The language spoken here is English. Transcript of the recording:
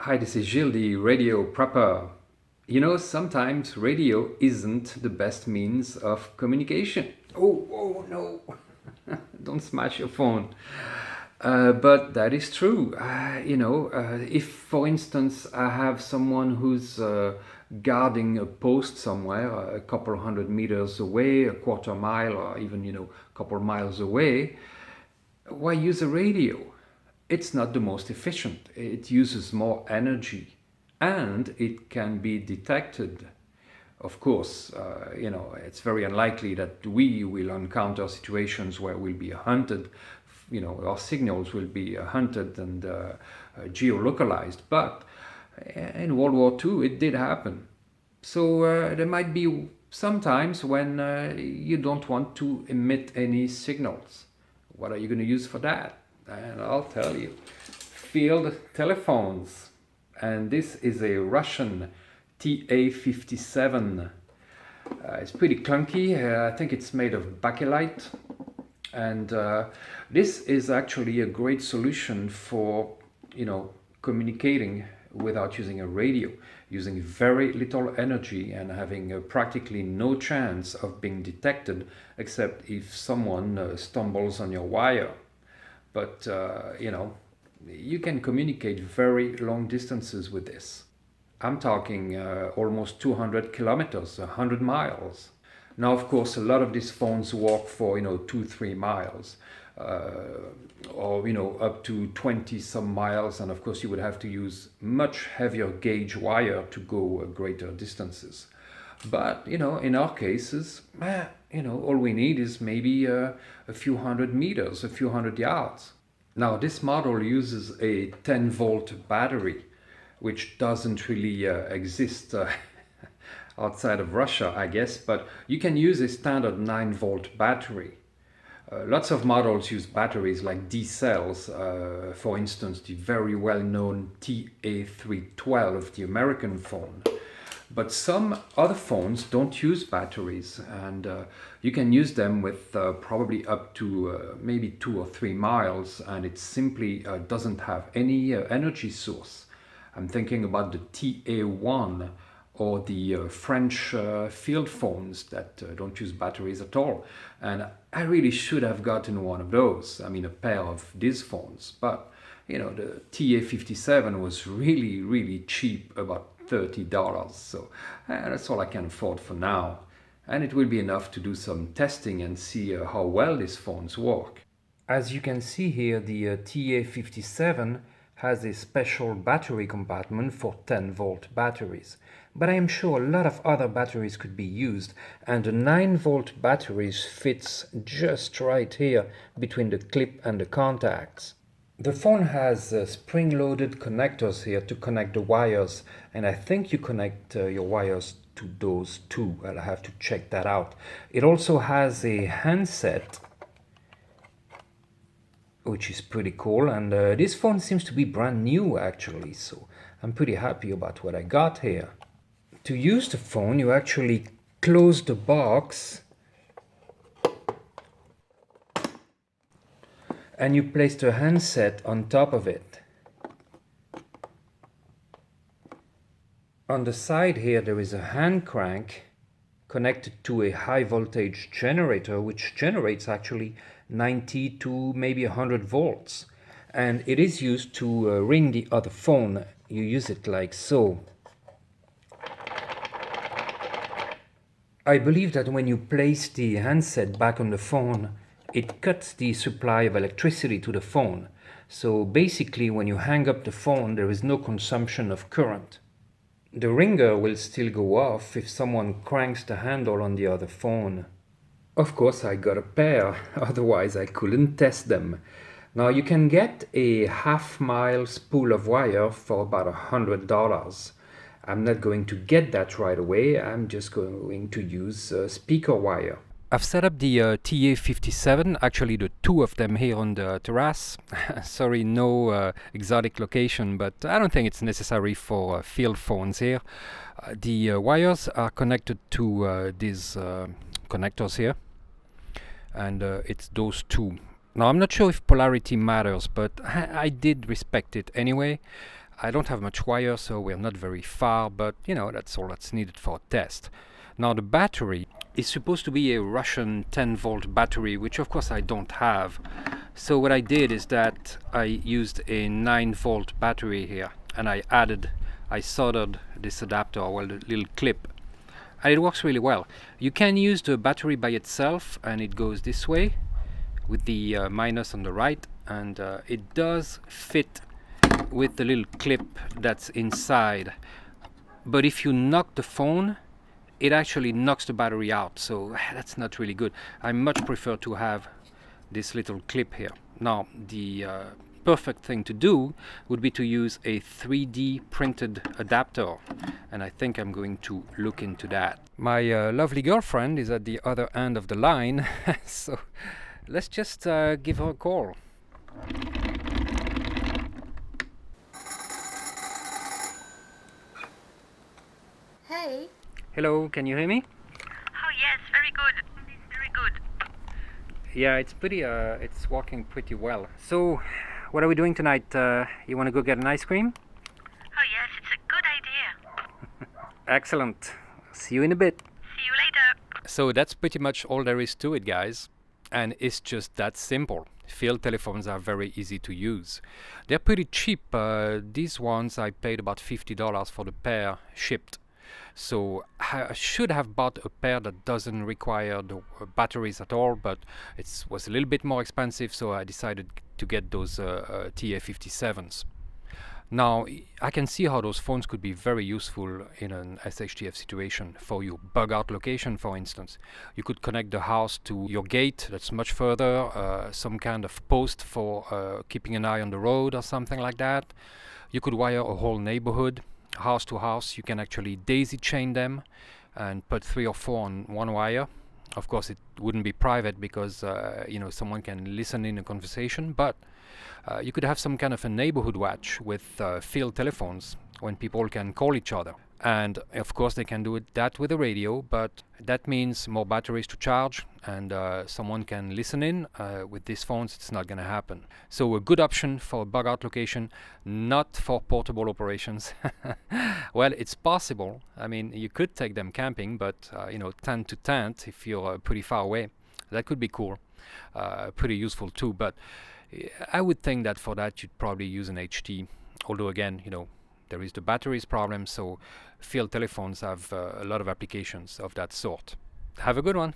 Hi, this is Gilles, the radio proper. You know, sometimes radio isn't the best means of communication. Oh no, don't smash your phone. But that is true. If, for instance, I have someone who's guarding a post somewhere, a couple hundred meters away, a quarter mile, or even, a couple miles away, why use a radio? It's not the most efficient. It uses more energy and it can be detected. Of course, it's very unlikely that we will encounter situations where we'll be hunted. Our signals will be hunted and geolocalized. But in World War II, it did happen. So there might be some times when you don't want to emit any signals. What are you going to use for that? And I'll tell you, field telephones. And this is a Russian TA-57. It's pretty clunky. I think it's made of bakelite. And this is actually a great solution for, communicating without using a radio, using very little energy and having practically no chance of being detected, except if someone stumbles on your wire. But, you can communicate very long distances with this. I'm talking almost 200 kilometers, 100 miles. Now, of course, a lot of these phones work for, 2-3 miles, or, up to 20 some miles. And of course, you would have to use much heavier gauge wire to go greater distances. But, in our cases, all we need is maybe a few hundred meters, a few hundred yards. Now, this model uses a 10-volt battery, which doesn't really exist outside of Russia, I guess, but you can use a standard 9-volt battery. Lots of models use batteries like D cells, for instance, the very well-known TA312, the American phone. But some other phones don't use batteries, and you can use them with probably up to maybe 2 or 3 miles, and it simply doesn't have any energy source. I'm thinking about the TA1 or the French field phones that don't use batteries at all. And I really should have gotten one of those, a pair of these phones. But, the TA-57 was really, really cheap, about $30. So that's all I can afford for now. And it will be enough to do some testing and see how well these phones work. As you can see here, the TA-57 has a special battery compartment for 10-volt batteries. But I am sure a lot of other batteries could be used, and the 9-volt batteries fits just right here between the clip and the contacts. The phone has spring-loaded connectors here to connect the wires, and I think you connect your wires to those too. I'll have to check that out. It also has a handset, which is pretty cool, and this phone seems to be brand new actually, so I'm pretty happy about what I got here. To use the phone, you actually close the box and you place the handset on top of it. On the side here there is a hand crank connected to a high voltage generator, which generates actually 90 to maybe 100 volts. And it is used to ring the other phone. You use it like so. I believe that when you place the handset back on the phone, it cuts the supply of electricity to the phone. So basically, when you hang up the phone, there is no consumption of current. The ringer will still go off if someone cranks the handle on the other phone. Of course, I got a pair, otherwise I couldn't test them. Now, you can get a half-mile spool of wire for about $100. I'm not going to get that right away. I'm just going to use speaker wire. I've set up the TA-57, actually the two of them here on the terrace. Sorry, no exotic location, but I don't think it's necessary for field phones here. The wires are connected to these connectors here, and it's those two. Now, I'm not sure if polarity matters, but I did respect it anyway. I don't have much wire, so we're not very far, but you know, that's all that's needed for a test. Now the battery is supposed to be a Russian 10-volt battery, which of course I don't have. So what I did is that I used a 9-volt battery here, and I soldered this adapter, well, the little clip, and it works really well. You can use the battery by itself, and it goes this way with the minus on the right, and it does fit with the little clip that's inside. But if you knock the phone, it actually knocks the battery out, so that's not really good. I much prefer to have this little clip here. Now the perfect thing to do would be to use a 3D printed adapter, and I think I'm going to look into that. My lovely girlfriend is at the other end of the line, so let's just give her a call. Hey. Hello, can you hear me? Oh yes, very good. Very good. Yeah, it's working pretty well. So, what are we doing tonight? You want to go get an ice cream? Oh yes, it's a good idea. Excellent. See you in a bit. See you later. So that's pretty much all there is to it, guys. And it's just that simple. Field telephones are very easy to use. They're pretty cheap. These ones I paid about $50 for the pair shipped. So I should have bought a pair that doesn't require the batteries at all, but it was a little bit more expensive, so I decided to get those TA57s. Now, I can see how those phones could be very useful in an SHTF situation for your bug out location, for instance. You could connect the house to your gate that's much further, some kind of post for keeping an eye on the road or something like that. You could wire a whole neighborhood, house to house. You can actually daisy chain them and put 3 or 4 on one wire. Of course, it wouldn't be private because someone can listen in a conversation, but you could have some kind of a neighborhood watch with field telephones when people can call each other. And of course they can do that with a radio, but that means more batteries to charge, and someone can listen in. With these phones it's not going to happen. So a good option for a bug out location, not for portable operations. Well, it's possible. I mean, you could take them camping, but tent to tent, if you're pretty far away, that could be cool, pretty useful too. But I would think that for that you'd probably use an HT, although again, there is the batteries problem, so field telephones have a lot of applications of that sort. Have a good one.